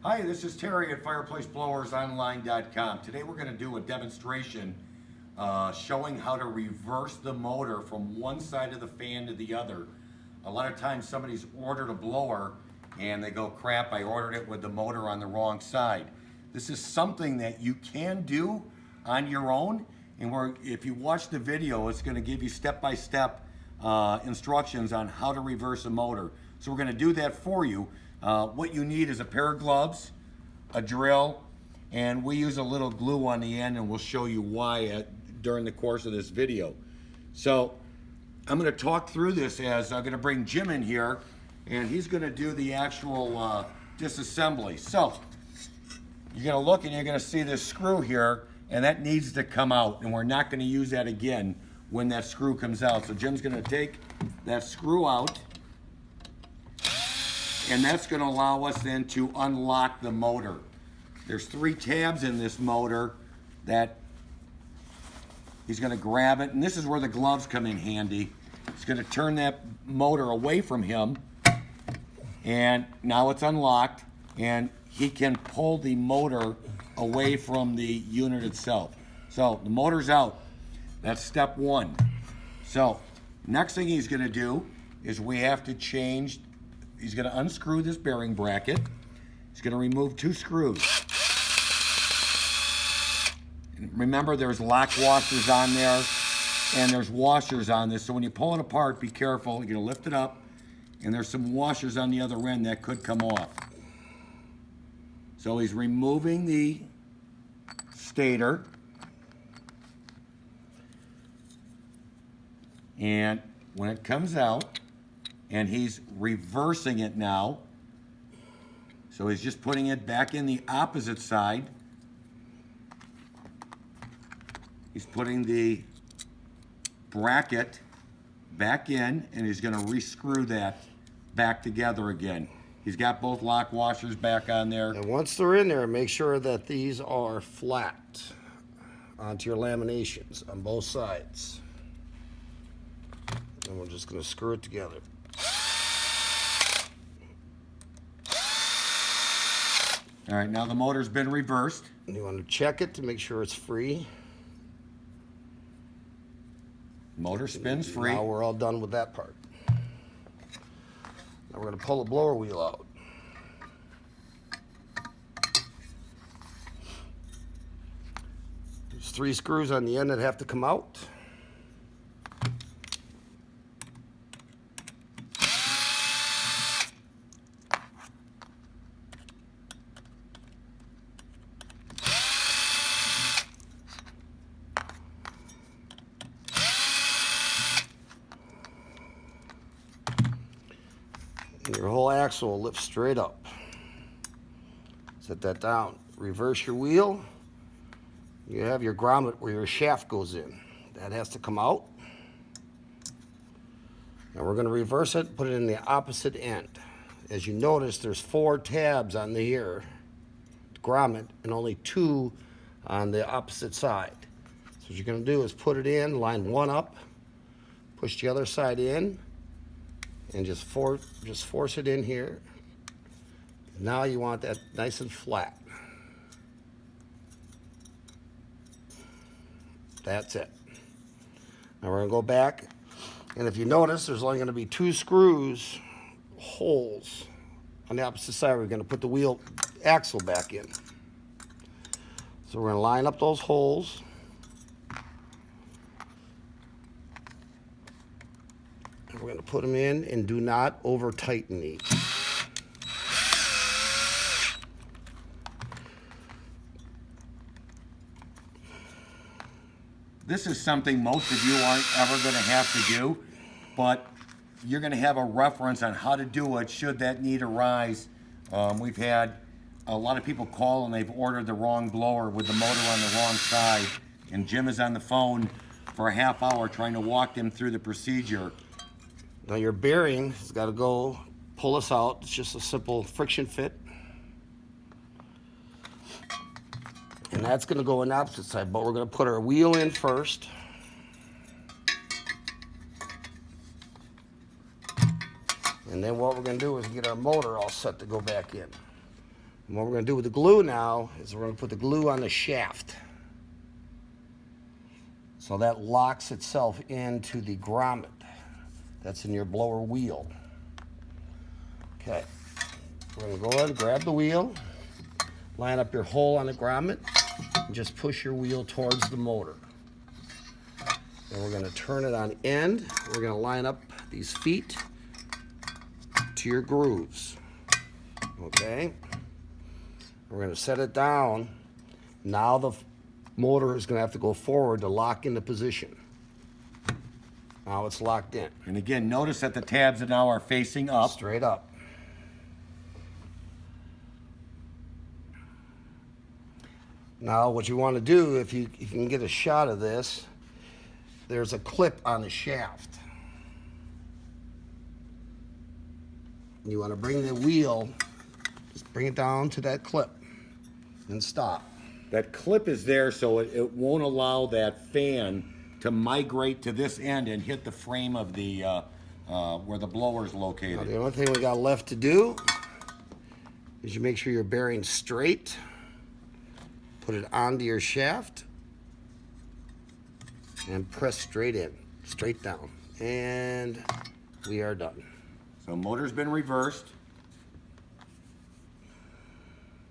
Hi, this is Terry at FireplaceBlowersOnline.com. Today we're going to do a demonstration showing how to reverse the motor from one side of the fan to the other. A lot of times somebody's ordered a blower and they go, crap, I ordered it with the motor on the wrong side. This is something that you can do on your own, and if you watch the video, it's going to give you step-by-step instructions on how to reverse a motor. So we're going to do that for you. What you need is a pair of gloves, a drill, and we use a little glue on the end, and we'll show you why during the course of this video. So I'm going to talk through this as I'm going to bring Jim in here, and he's going to do the actual disassembly. So you're going to look and you're going to see this screw here, and that needs to come out, and we're not going to use that again when that screw comes out. So Jim's going to take that screw out, and that's going to allow us then to unlock the motor. There's 3 tabs in this motor that he's going to grab it, and this is where the gloves come in handy. He's going to turn that motor away from him, and now it's unlocked, and he can pull the motor away from the unit itself. So the motor's out. That's step 1. So next thing he's going to do is we have to change. He's going to unscrew this bearing bracket. He's going to remove 2 screws. And remember, there's lock washers on there, and there's washers on this. So when you pull it apart, be careful. You're going to lift it up, and there's some washers on the other end that could come off. So he's removing the stator. And when it comes out, and he's reversing it now. So he's just putting it back in the opposite side. He's putting the bracket back in, and he's going to re-screw that back together again. He's got both lock washers back on there. And once they're in there, make sure that these are flat onto your laminations on both sides. And we're just going to screw it together. All right, now the motor's been reversed. And you want to check it to make sure it's free. Motor spins free. Now we're all done with that part. Now we're going to pull the blower wheel out. There's 3 screws on the end that have to come out. And your whole axle will lift straight up. Set that down. Reverse your wheel. You have your grommet where your shaft goes in. That has to come out. Now we're going to reverse it, put it in the opposite end. As you notice, there's 4 tabs on the here grommet and only 2 on the opposite side. So what you're going to do is put it in, line 1 up, push the other side in, and just force it in here. Now you want that nice and flat. That's it. Now we're gonna go back, and if you notice, there's only gonna be 2 holes on the opposite side. We're gonna put the wheel axle back in. So we're gonna line up those holes. We're going to put them in, and do not over tighten these. This is something most of you aren't ever going to have to do, but you're going to have a reference on how to do it should that need arise. We've had a lot of people call and they've ordered the wrong blower with the motor on the wrong side, and Jim is on the phone for a half hour trying to walk them through the procedure. Now your bearing has got to go pull this out. It's just a simple friction fit. And that's going to go on the opposite side, but we're going to put our wheel in first. And then what we're going to do is get our motor all set to go back in. And what we're going to do with the glue now is we're going to put the glue on the shaft. So that locks itself into the grommet that's in your blower wheel. Okay, we're going to go ahead and grab the wheel, line up your hole on the grommet, and just push your wheel towards the motor. And we're going to turn it on end. We're going to line up these feet to your grooves. Okay, we're going to set it down. Now the motor is going to have to go forward to lock into position. Now it's locked in. And again, notice that the tabs now are facing up. Straight up. Now what you want to do, if you can get a shot of this, there's a clip on the shaft. You want to bring the wheel, just bring it down to that clip and stop. That clip is there so it won't allow that fan to migrate to this end and hit the frame of the where the blower is Now, located. the only thing we got left to do is you make sure your bearing's straight. Put it onto your shaft and press straight in, straight down. And we are done. So motor's been reversed.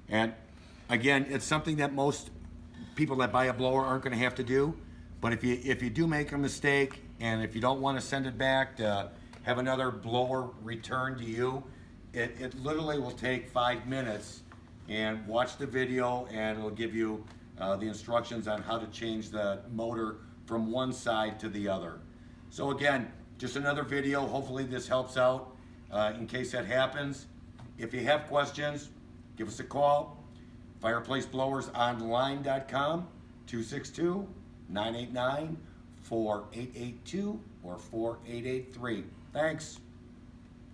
And again, it's something that most people that buy a blower aren't going to have to do. But if you do make a mistake and if you don't want to send it back to have another blower returned to you, it literally will take 5 minutes. And watch the video and it'll give you the instructions on how to change the motor from one side to the other. So again, just another video. Hopefully this helps out in case that happens. If you have questions, give us a call. FireplaceBlowersOnline.com, 262-989-4882 or 4883. Thanks.